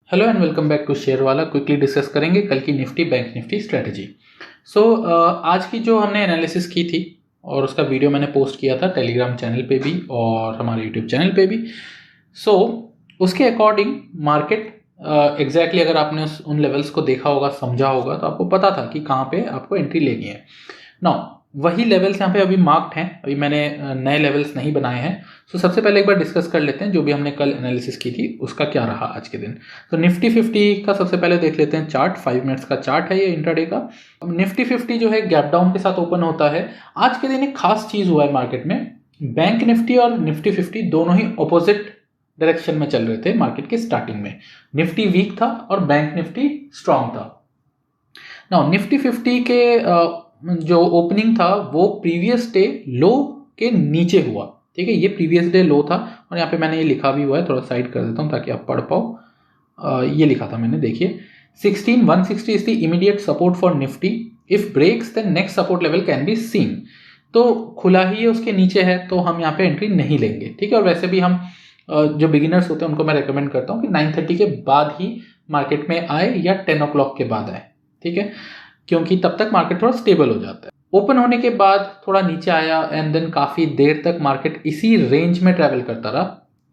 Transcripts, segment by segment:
Hello and welcome back to share वाला। Quickly discuss करेंगे कल की निफ्टी बैंक निफ्टी स्ट्रेटजी। आज की जो हमने एनालिसिस की थी और उसका वीडियो मैंने पोस्ट किया था टेलीग्राम चैनल पे भी और हमारे यूट्यूब चैनल पे भी। उसके अकॉर्डिंग मार्केट एग्जैक्टली अगर आपने उन लेवल्स को देखा होगा, समझा होगा, तो आपको पता था कि कहाँ पे आपको एंट्री लेनी है। नाउ वही लेवल्स यहाँ पे अभी मार्क्ड हैं, अभी मैंने नए लेवल्स नहीं बनाए हैं। सबसे पहले एक बार डिस्कस कर लेते हैं जो भी हमने कल एनालिसिस की थी उसका क्या रहा आज के दिन। तो निफ्टी 50 का सबसे पहले देख लेते हैं चार्ट। 5 मिनट्स का चार्ट है ये इंट्राडे का। निफ्टी 50 जो है गैप डाउन के साथ ओपन होता है। आज के दिन एक खास चीज हुआ है मार्केट में। बैंक निफ्टी और निफ्टी 50 दोनों ही ऑपोजिट डायरेक्शन में चल रहे थे मार्केट के स्टार्टिंग में। निफ्टी वीक था और बैंक निफ्टी स्ट्रांग था। नाउ निफ्टी 50 के जो ओपनिंग था वो प्रीवियस डे लो के नीचे हुआ। ठीक है, ये प्रीवियस डे लो था और यहाँ पे मैंने ये लिखा भी हुआ है, थोड़ा साइड कर देता हूँ ताकि आप पढ़ पाओ। ये लिखा था मैंने, देखिए 16160 is the immediate support for Nifty. If breaks then next support level can be seen. तो खुला ही है, उसके नीचे है, तो हम यहाँ पे एंट्री नहीं लेंगे। ठीक है, और वैसे भी हम जो बिगिनर्स होते हैं उनको मैं रेकमेंड करता हूँ कि 9:30 के बाद ही मार्केट में आए या 10 o'clock के बाद आए। ठीक है, क्योंकि तब तक मार्केट थोड़ा स्टेबल हो जाता है। ओपन होने के बाद थोड़ा नीचे आया एंड देन काफ़ी देर तक मार्केट इसी रेंज में ट्रैवल करता रहा।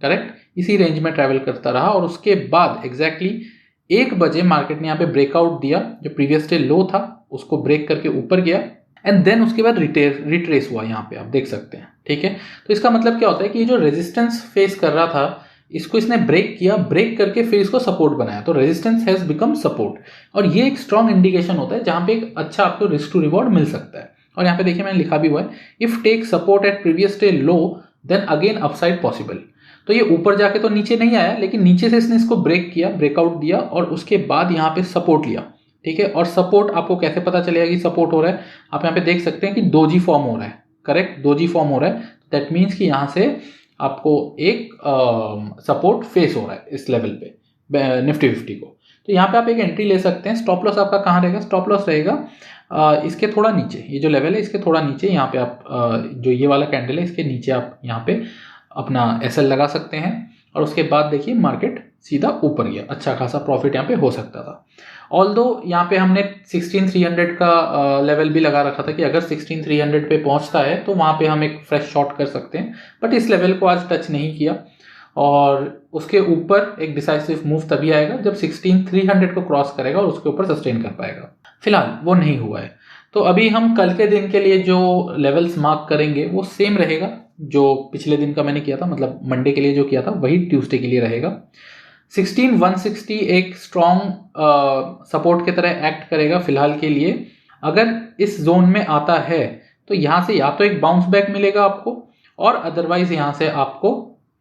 करेक्ट, इसी रेंज में ट्रैवल करता रहा और उसके बाद एग्जैक्टली 1 बजे मार्केट ने यहाँ पे ब्रेकआउट दिया। जो प्रीवियस डे लो था उसको ब्रेक करके ऊपर गया एंड देन उसके बाद रिट्रेस हुआ, यहाँ पे आप देख सकते हैं। ठीक है, तो इसका मतलब क्या होता है कि ये जो रेजिस्टेंस फेस कर रहा था इसको इसने ब्रेक किया, ब्रेक करके फिर इसको सपोर्ट बनाया, तो रेजिस्टेंस हैज बिकम सपोर्ट। और ये एक स्ट्रॉन्ग इंडिकेशन होता है जहां पे एक अच्छा आपको रिस्क टू रिवॉर्ड मिल सकता है। और यहाँ पे देखिए मैंने लिखा भी हुआ है, if take support at previous day low then again upside possible. तो ये ऊपर जाके तो नीचे नहीं आया, लेकिन नीचे से इसने इसको ब्रेक किया, ब्रेकआउट दिया और उसके बाद यहाँ पे सपोर्ट लिया। ठीक है, और सपोर्ट आपको कैसे पता चलेगा कि सपोर्ट हो रहा है? आप यहाँ पे देख सकते हैं कि डोजी फॉर्म हो रहा है। करेक्ट, डोजी फॉर्म हो रहा है, दैट मीन्स कि यहाँ से आपको एक सपोर्ट फेस हो रहा है इस लेवल पे निफ्टी 50 को। तो यहाँ पे आप एक एंट्री ले सकते हैं। स्टॉप लॉस आपका कहाँ रहेगा? स्टॉप लॉस रहेगा इसके थोड़ा नीचे, ये जो लेवल है इसके थोड़ा नीचे। यहाँ पे आप जो ये वाला कैंडल है इसके नीचे आप यहाँ पे अपना एसएल लगा सकते हैं और उसके बाद देखिए मार्केट सीधा ऊपर गया, अच्छा खासा प्रॉफिट यहाँ पे हो सकता था। ऑल्दो यहाँ पे हमने 16300 का लेवल भी लगा रखा था कि अगर 16300 पे पहुंचता है तो वहाँ पे हम एक फ्रेश शॉट कर सकते हैं, बट इस लेवल को आज टच नहीं किया। और उसके ऊपर एक डिसाइसिव मूव तभी आएगा जब 16300 को क्रॉस करेगा और उसके ऊपर सस्टेन कर पाएगा। फिलहाल वो नहीं हुआ है। तो अभी हम कल के दिन के लिए जो लेवल्स मार्क करेंगे वो सेम रहेगा जो पिछले दिन का मैंने किया था, मतलब मंडे के लिए जो किया था वही ट्यूसडे के लिए रहेगा। 16160 एक स्ट्रॉन्ग सपोर्ट की तरह एक्ट करेगा फिलहाल के लिए। अगर इस जोन में आता है तो यहाँ से या तो एक बाउंस बैक मिलेगा आपको और अदरवाइज यहाँ से आपको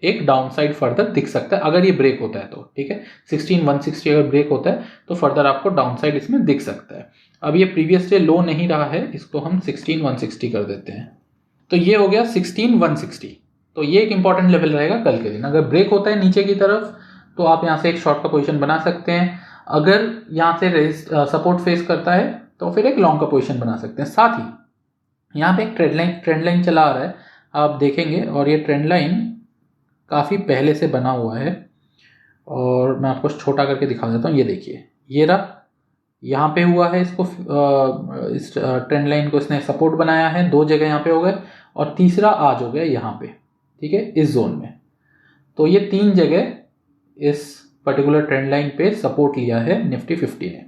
एक डाउन साइड फर्दर दिख सकता है अगर ये ब्रेक होता है तो। ठीक है, 16160 अगर ब्रेक होता है तो फर्दर आपको डाउन साइड इसमें दिख सकता है। अब ये प्रीवियस डे लो नहीं रहा है, इसको हम 16160 कर देते हैं। तो ये हो गया 16160। तो ये एक इंपॉर्टेंट लेवल रहेगा कल के दिन। अगर ब्रेक होता है नीचे की तरफ तो आप यहाँ से एक शॉर्ट का पोजीशन बना सकते हैं। अगर यहाँ से सपोर्ट फेस करता है तो फिर एक लॉन्ग का पोजीशन बना सकते हैं। साथ ही यहाँ पे एक ट्रेंड लाइन चला आ रहा है, आप देखेंगे, और ये ट्रेंड लाइन काफ़ी पहले से बना हुआ है और मैं आपको छोटा करके दिखा देता हूँ। ये देखिए, ये रहा, यहाँ पे हुआ है, इसको इस ट्रेंड लाइन को इसने सपोर्ट बनाया है। 2 जगह यहाँ पे हो गए और तीसरा आज हो गया यहाँ पे। ठीक है, इस जोन में। तो ये 3 जगह इस पर्टिकुलर ट्रेंड लाइन पे सपोर्ट लिया है निफ्टी 50 ने।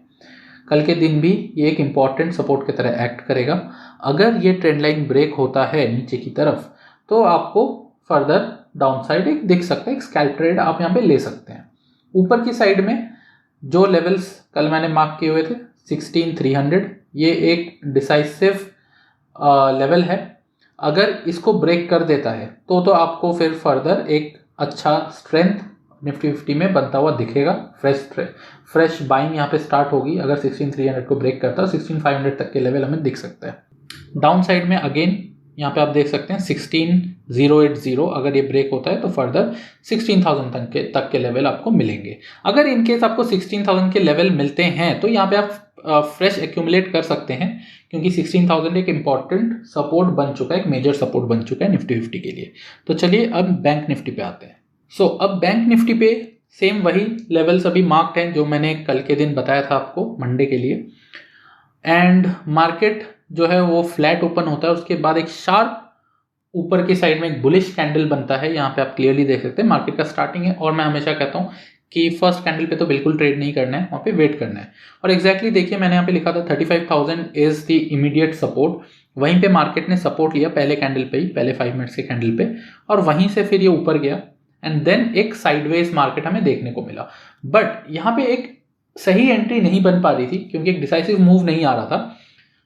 कल के दिन भी ये एक इम्पॉर्टेंट सपोर्ट की तरह एक्ट करेगा। अगर ये ट्रेंड लाइन ब्रेक होता है नीचे की तरफ तो आपको फर्दर डाउन साइड एक दिख सकता है, एक स्कैल्प ट्रेड आप यहाँ पे ले सकते हैं। ऊपर की साइड में जो लेवल्स कल मैंने मार्क किए हुए थे 16300, ये एक डिसाइसिव लेवल है। अगर इसको ब्रेक कर देता है तो आपको फिर फर्दर एक अच्छा स्ट्रेंथ निफ्टी 50 में बनता हुआ दिखेगा। फ्रेश बाइंग यहाँ पे स्टार्ट होगी अगर 16300 को ब्रेक करता है। 16500 तक के लेवल हमें दिख सकता है। डाउन साइड में अगेन यहाँ पे आप देख सकते हैं 16080, अगर ये ब्रेक होता है तो फर्दर 16000 तक के लेवल आपको मिलेंगे। अगर इनकेस आपको 16000 के लेवल मिलते हैं तो यहाँ पे आप फ्रेश एक्यूमुलेट कर सकते हैं, क्योंकि 16000 एक इंपॉर्टेंट सपोर्ट बन चुका है, एक मेजर सपोर्ट बन चुका है निफ्टी 50 के लिए। तो चलिए अब बैंक निफ्टी पे आते हैं। अब बैंक निफ्टी पे सेम वही लेवल्स अभी मार्क्ड हैं जो मैंने कल के दिन बताया था आपको मंडे के लिए। एंड मार्केट जो है वो फ्लैट ओपन होता है, उसके बाद एक शार्प ऊपर की साइड में एक बुलिश कैंडल बनता है। यहाँ पे आप क्लियरली देख सकते हैं मार्केट का स्टार्टिंग है, और मैं हमेशा कहता हूँ कि फर्स्ट कैंडल पे तो बिल्कुल ट्रेड नहीं करना है, वहाँ पे वेट करना है। और एग्जैक्टली देखिए मैंने यहाँ पे लिखा था 35,000 इज द इमीडिएट सपोर्ट। वहीं पे मार्केट ने सपोर्ट लिया पहले कैंडल पे ही, पहले 5 मिनट्स के कैंडल पे, और वहीं से फिर ये ऊपर गया एंड देन एक साइडवेज मार्केट हमें देखने को मिला। बट यहाँ पे एक सही एंट्री नहीं बन पा रही थी क्योंकि एक डिसाइसिव मूव नहीं आ रहा था,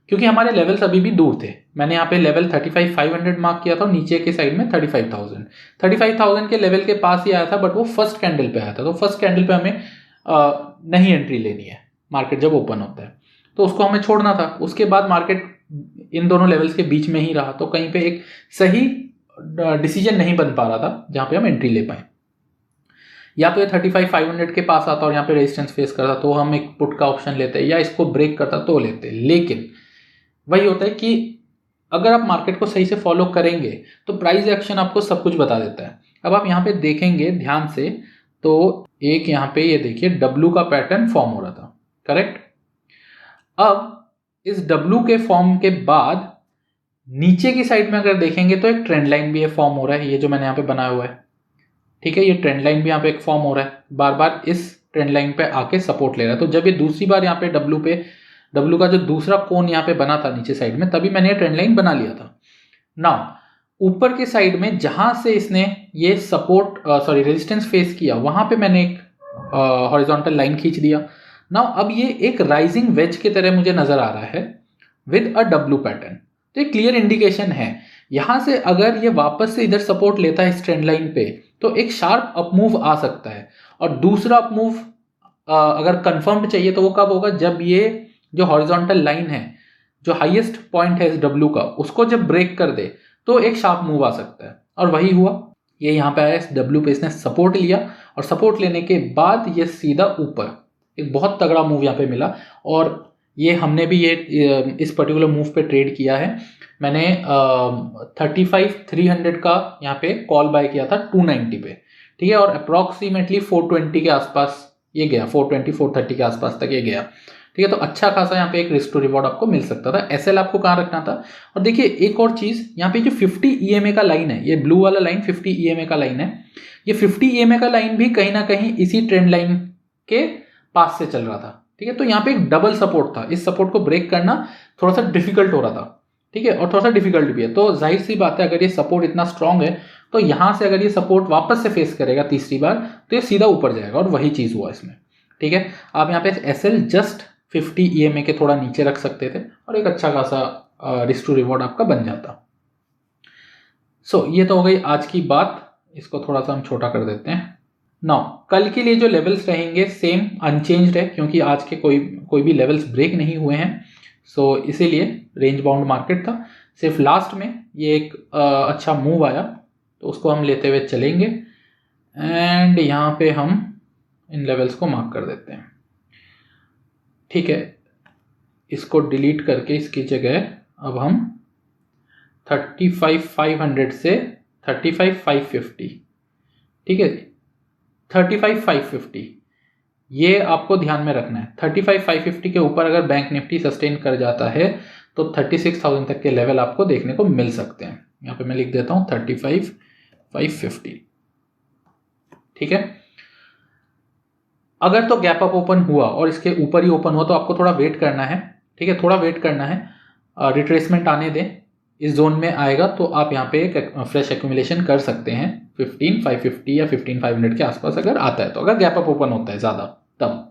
क्योंकि हमारे लेवल्स अभी भी दूर थे। मैंने यहाँ पे लेवल 35,500 मार्क किया था और नीचे के साइड में 35,000 के लेवल के पास ही आया था, बट वो फर्स्ट कैंडल पे आया था। तो फर्स्ट कैंडल पे हमें नहीं एंट्री लेनी है मार्केट जब ओपन होता है, तो उसको हमें छोड़ना था। उसके बाद मार्केट इन दोनों लेवल्स के बीच में ही रहा, तो कहीं पे एक सही डिसीजन नहीं बन पा रहा था जहाँ पे हम एंट्री ले पाए। या तो ये 35,500 के पास आता और यहाँ पे रेजिस्टेंस फेस करता तो हम एक पुट का ऑप्शन लेते, या इसको ब्रेक करता तो लेते। लेकिन वही होता है कि अगर आप मार्केट को सही से फॉलो करेंगे तो प्राइस एक्शन आपको सब कुछ बता देता है। अब आप यहाँ पे देखेंगे ध्यान से तो एक यहाँ पे ये देखिए W का पैटर्न फॉर्म हो रहा था, करेक्ट। अब इस W के फॉर्म के बाद नीचे की साइड में अगर देखेंगे तो एक ट्रेंड लाइन भी फॉर्म हो रहा है, ये जो मैंने यहाँ पे बनाया हुआ है, ठीक है। ये ट्रेंड लाइन भी यहाँ पे एक फॉर्म हो रहा है, बार बार इस ट्रेंड लाइन पे आके सपोर्ट ले रहा है। तो जब ये दूसरी बार यहाँ पे W का जो दूसरा कोन यहाँ पे बना था नीचे साइड में, तभी मैंने ये ट्रेंड लाइन बना लिया था। नाउ ऊपर के साइड में जहां से इसने ये रेजिस्टेंस फेस किया, वहां पे मैंने एक हॉरिजॉन्टल लाइन खींच दिया। नाउ अब ये एक राइजिंग वेज की तरह मुझे नजर आ रहा है विद अ W पैटर्न। तो एक क्लियर इंडिकेशन है यहां से अगर ये वापस से इधर सपोर्ट लेता है इस ट्रेंड लाइन पे तो एक शार्प अपमूव आ सकता है। और दूसरा अपमूव अगर कंफर्म्ड चाहिए तो वो कब होगा, जब ये जो हॉरिजॉन्टल लाइन है, जो हाईएस्ट पॉइंट है इस W का, उसको जब ब्रेक कर दे तो एक शार्प मूव आ सकता है। और वही हुआ, ये यहाँ पे आया इस W पे, इसने सपोर्ट लिया और सपोर्ट लेने के बाद ये सीधा ऊपर एक बहुत तगड़ा मूव यहाँ पे मिला। और ये हमने भी ये इस पर्टिकुलर मूव पे ट्रेड किया है। मैंने 35,300 का यहाँ पे कॉल बाय किया था 290 पे, ठीक है। और अप्रॉक्सीमेटली 420 के आसपास ये गया, 420 430 के आसपास तक ये गया, ठीक है। तो अच्छा खासा यहाँ पे एक रिस्क टू रिवॉर्ड आपको मिल सकता था। एसएल आपको कहाँ रखना था। और देखिए एक और चीज, यहाँ पे जो 50 EMA का लाइन है, ये ब्लू वाला लाइन 50 EMA का लाइन है, ये 50 EMA का लाइन भी कहीं ना कहीं इसी ट्रेंड लाइन के पास से चल रहा था, ठीक है। तो यहाँ पे एक डबल सपोर्ट था, इस सपोर्ट को ब्रेक करना थोड़ा सा डिफिकल्ट हो रहा था, ठीक है, और थोड़ा सा डिफिकल्ट भी है। तो जाहिर सी बात है अगर ये सपोर्ट इतना स्ट्रांग है तो यहाँ से अगर ये सपोर्ट वापस से फेस करेगा तीसरी बार तो ये सीधा ऊपर जाएगा, और वही चीज हुआ इसमें, ठीक है। आप यहाँ पे एसएल जस्ट 50 EMA के थोड़ा नीचे रख सकते थे और एक अच्छा खासा रिस्क टू रिवॉर्ड आपका बन जाता। सो ये तो हो गई आज की बात, इसको थोड़ा सा हम छोटा कर देते हैं। नाउ कल के लिए जो लेवल्स रहेंगे सेम अनचेंज्ड है, क्योंकि आज के कोई भी लेवल्स ब्रेक नहीं हुए हैं। सो इसीलिए रेंज बाउंड मार्केट था। सिर्फ लास्ट में ये एक अच्छा मूव आया तो उसको हम लेते हुए चलेंगे, एंड यहाँ पे हम इन लेवल्स को मार्क कर देते हैं, ठीक है। इसको डिलीट करके इसकी जगह अब हम 35,500 से 35,550, ठीक है, 35,550 ये आपको ध्यान में रखना है। 35,550 के ऊपर अगर बैंक निफ्टी सस्टेन कर जाता है तो 36,000 तक के लेवल आपको देखने को मिल सकते हैं। यहाँ पे मैं लिख देता हूँ 35,550, ठीक है। अगर तो गैप अप ओपन हुआ और इसके ऊपर ही ओपन हुआ तो आपको थोड़ा वेट करना है, ठीक है, थोड़ा वेट करना है, रिट्रेसमेंट आने दें। इस जोन में आएगा तो आप यहाँ पे एक फ्रेश एक्यूमुलेशन कर सकते हैं 15,550 या 15,500 के आसपास अगर आता है तो, अगर गैप अप ओपन होता है ज़्यादा तब।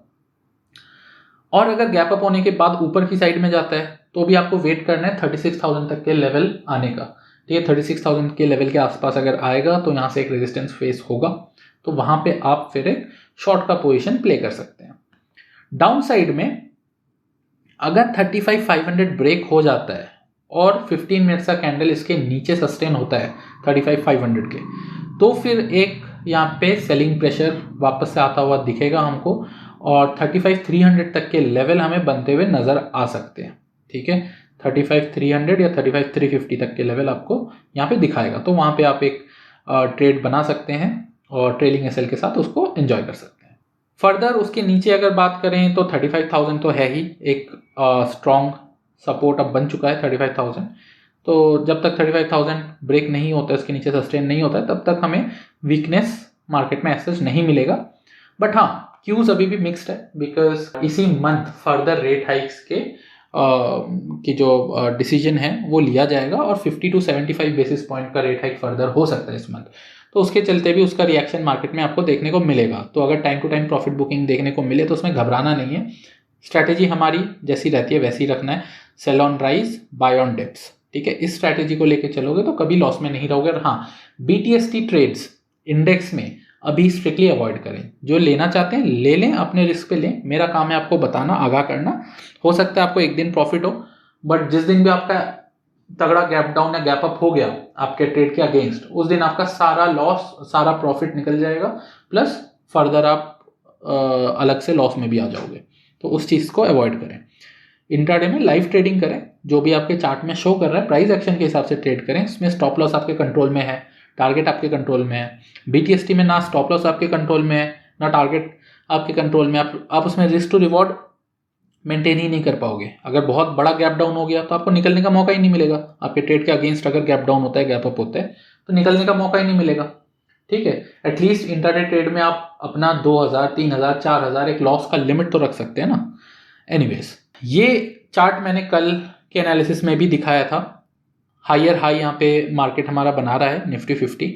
और अगर गैप अप होने के बाद ऊपर की साइड में जाता है तो भी आपको वेट करना है 36,000 तक के लेवल आने का, ठीक है। 36,000 के लेवल के आसपास अगर आएगा तो यहाँ से एक रेजिस्टेंस फेस होगा, तो वहां पे आप फिर एक शॉर्ट का पोजीशन प्ले कर सकते हैं। डाउन साइड में अगर 35,500 ब्रेक हो जाता है और 15 मिनट्स का कैंडल इसके नीचे सस्टेन होता है 35,500 के, तो फिर एक यहाँ पे सेलिंग प्रेशर वापस से आता हुआ दिखेगा हमको, और 35,300 तक के लेवल हमें बनते हुए नजर आ सकते हैं, ठीक है। 35,300 या 35,350 तक के लेवल आपको यहाँ पे दिखाएगा, तो वहाँ पे आप एक ट्रेड बना सकते हैं और ट्रेलिंग एसएल के साथ उसको एंजॉय कर सकते हैं। फर्दर उसके नीचे अगर बात करें तो 35,000 तो है ही एक स्ट्रॉन्ग सपोर्ट अब बन चुका है 35,000। तो जब तक 35,000 ब्रेक नहीं होता है, इसके नीचे सस्टेन नहीं होता है, तब तक हमें वीकनेस मार्केट में ऐसा नहीं मिलेगा। बट हाँ, क्यूज अभी भी मिक्स्ड है बिकॉज इसी मंथ फर्दर रेट हाइक्स के की जो डिसीजन है वो लिया जाएगा और 50 to 75 बेसिस पॉइंट का रेट हाइक फर्दर हो सकता है इस मंथ। तो उसके चलते भी उसका रिएक्शन मार्केट में आपको देखने को मिलेगा। तो अगर time to time profit booking देखने को मिले तो उसमें घबराना नहीं है। स्ट्रैटेजी हमारी जैसी रहती है वैसी रखना है, sell on rise buy on dips, ठीक है। इस स्ट्रैटेजी को लेके चलोगे तो कभी लॉस में नहीं रहोगे। और हाँ, BTST ट्रेड्स इंडेक्स में अभी स्ट्रिक्टली अवॉइड करें। जो लेना चाहते हैं ले लें, अपने रिस्क पे लें। मेरा काम है आपको बताना, आगाह करना। हो सकता है आपको एक दिन प्रॉफिट हो, बट जिस दिन भी आपका तगड़ा गैप डाउन या गैप अप हो गया आपके ट्रेड के अगेंस्ट, उस दिन आपका सारा लॉस, सारा प्रॉफिट निकल जाएगा, प्लस फर्दर आप अलग से लॉस में भी आ जाओगे। तो उस चीज़ को अवॉइड करें। इंट्राडे में लाइव ट्रेडिंग करें, जो भी आपके चार्ट में शो कर रहा है प्राइस एक्शन के हिसाब से ट्रेड करें। इसमें स्टॉप लॉस आपके कंट्रोल में है, टारगेट आपके कंट्रोल में है। BTST में ना स्टॉप लॉस आपके कंट्रोल में है ना टारगेट आपके कंट्रोल में। आप उसमें रिस्क टू रिवॉर्ड मेंटेन ही नहीं कर पाओगे। अगर बहुत बड़ा गैप डाउन हो गया तो आपको निकलने का मौका ही नहीं मिलेगा। आपके ट्रेड के अगेंस्ट अगर गैप डाउन होता है, गैप अप होता है, तो निकलने का मौका ही नहीं मिलेगा, ठीक है। एटलीस्ट इंट्राडे ट्रेड में आप अपना 2,000, 3,000, 4,000 एक लॉस का लिमिट तो रख सकते हैं ना। एनीवेज, ये चार्ट मैंने कल के एनालिसिस में भी दिखाया था। हायर हाई यहाँ पे मार्केट हमारा बना रहा है निफ्टी 50,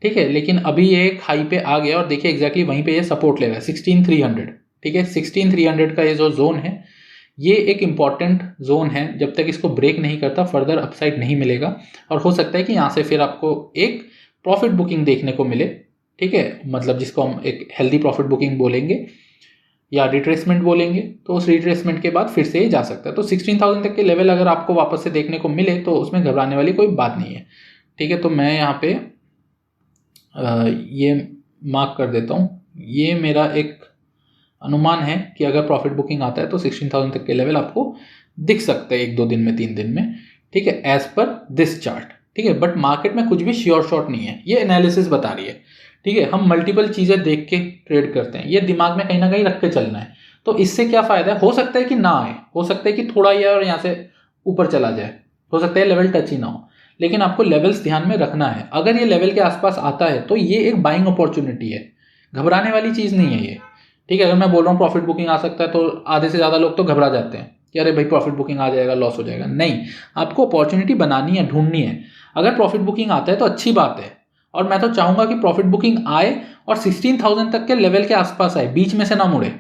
ठीक है। लेकिन अभी ये एक हाई पे आ गया और देखिए एग्जैक्टली वहीं पे ये सपोर्ट ले रहा है 16,300, ठीक है। 16,300 का ये जो जोन है ये एक इम्पॉर्टेंट जोन है। जब तक इसको ब्रेक नहीं करता फर्दर अपसाइड नहीं मिलेगा और हो सकता है कि यहाँ से फिर आपको एक प्रॉफिट बुकिंग देखने को मिले, ठीक है। मतलब जिसको हम एक हेल्दी प्रॉफिट बुकिंग बोलेंगे या रिट्रेसमेंट बोलेंगे। तो उस रिट्रेसमेंट के बाद फिर से ही जा सकता है। तो 16,000 तक के लेवल अगर आपको वापस से देखने को मिले तो उसमें घबराने वाली कोई बात नहीं है, ठीक है। तो मैं यहाँ पे ये मार्क कर देता हूँ। ये मेरा एक अनुमान है कि अगर प्रॉफिट बुकिंग आता है तो 16,000 तक के लेवल आपको दिख सकते हैं 1-2 दिन में, 3 दिन में, ठीक है, एज पर दिस चार्ट, ठीक है। बट मार्केट में कुछ भी श्योर शॉट नहीं है, ये एनालिसिस बता रही है, ठीक है। हम मल्टीपल चीज़ें देख के ट्रेड करते हैं, ये दिमाग में कहीं ना कहीं रख के चलना है। तो इससे क्या फ़ायदा है, हो सकता है कि ना आए, हो सकता है कि थोड़ा ही और यहाँ से ऊपर चला जाए, हो सकता है लेवल टच ही ना हो, लेकिन आपको लेवल्स ध्यान में रखना है। अगर ये लेवल के आसपास आता है तो ये एक बाइंग अपॉर्चुनिटी है, घबराने वाली चीज़ नहीं है ये, ठीक है। अगर मैं बोल रहा हूँ प्रॉफिट बुकिंग आ सकता है तो आधे से ज़्यादा लोग तो घबरा जाते हैं कि अरे भाई प्रॉफिट बुकिंग आ जाएगा, लॉस हो जाएगा। नहीं, आपको अपॉर्चुनिटी बनानी है, ढूंढनी है। अगर प्रॉफिट बुकिंग आता है तो अच्छी बात है, और मैं तो चाहूँगा कि प्रॉफिट बुकिंग आए और 16,000 तक के लेवल के आसपास आए, बीच में से ना मुड़े,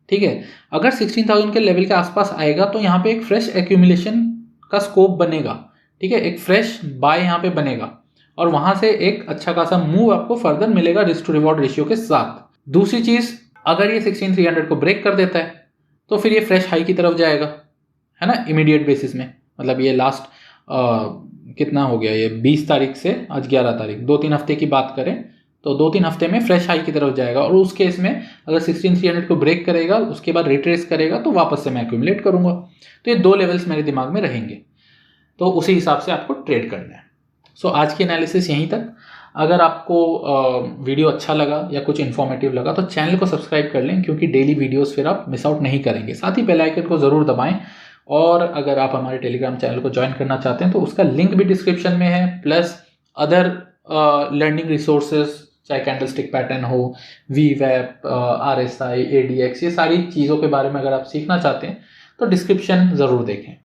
ठीक है। अगर 16,000 के लेवल के आसपास आएगा तो यहाँ पे एक फ्रेश एक्यूमुलेशन का स्कोप बनेगा, ठीक है। एक फ्रेश बाय यहाँ पे बनेगा और वहाँ से एक अच्छा खासा मूव आपको फर्दर मिलेगा रिस्क टू रिवॉर्ड रेशियो के साथ। दूसरी चीज़, अगर ये 16,300 को ब्रेक कर देता है तो फिर ये फ्रेश हाई की तरफ जाएगा, है ना, इमीडिएट बेसिस में। मतलब ये लास्ट कितना हो गया, ये 20 तारीख से आज 11 तारीख, 2-3 हफ्ते की बात करें तो 2-3 हफ्ते में फ्रेश हाई की तरफ जाएगा। और उस केस में अगर 16,300 को ब्रेक करेगा, उसके बाद रिट्रेस करेगा तो वापस से मैं एक्यूमुलेट करूंगा। तो ये 2 लेवल्स मेरे दिमाग में रहेंगे, तो उसी हिसाब से आपको ट्रेड करना है। सो आज की एनालिसिस यहीं तक। अगर आपको वीडियो अच्छा लगा या कुछ इन्फॉर्मेटिव लगा तो चैनल को सब्सक्राइब कर लें, क्योंकि डेली वीडियोस फिर आप मिस आउट नहीं करेंगे। साथ ही बेल आइकन को ज़रूर दबाएं। और अगर आप हमारे टेलीग्राम चैनल को ज्वाइन करना चाहते हैं तो उसका लिंक भी डिस्क्रिप्शन में है, प्लस अदर लर्निंग रिसोर्सेज, चाहे कैंडलस्टिक पैटर्न हो, VWAP, RSI, ADX, ये सारी चीज़ों के बारे में अगर आप सीखना चाहते हैं तो डिस्क्रिप्शन ज़रूर देखें।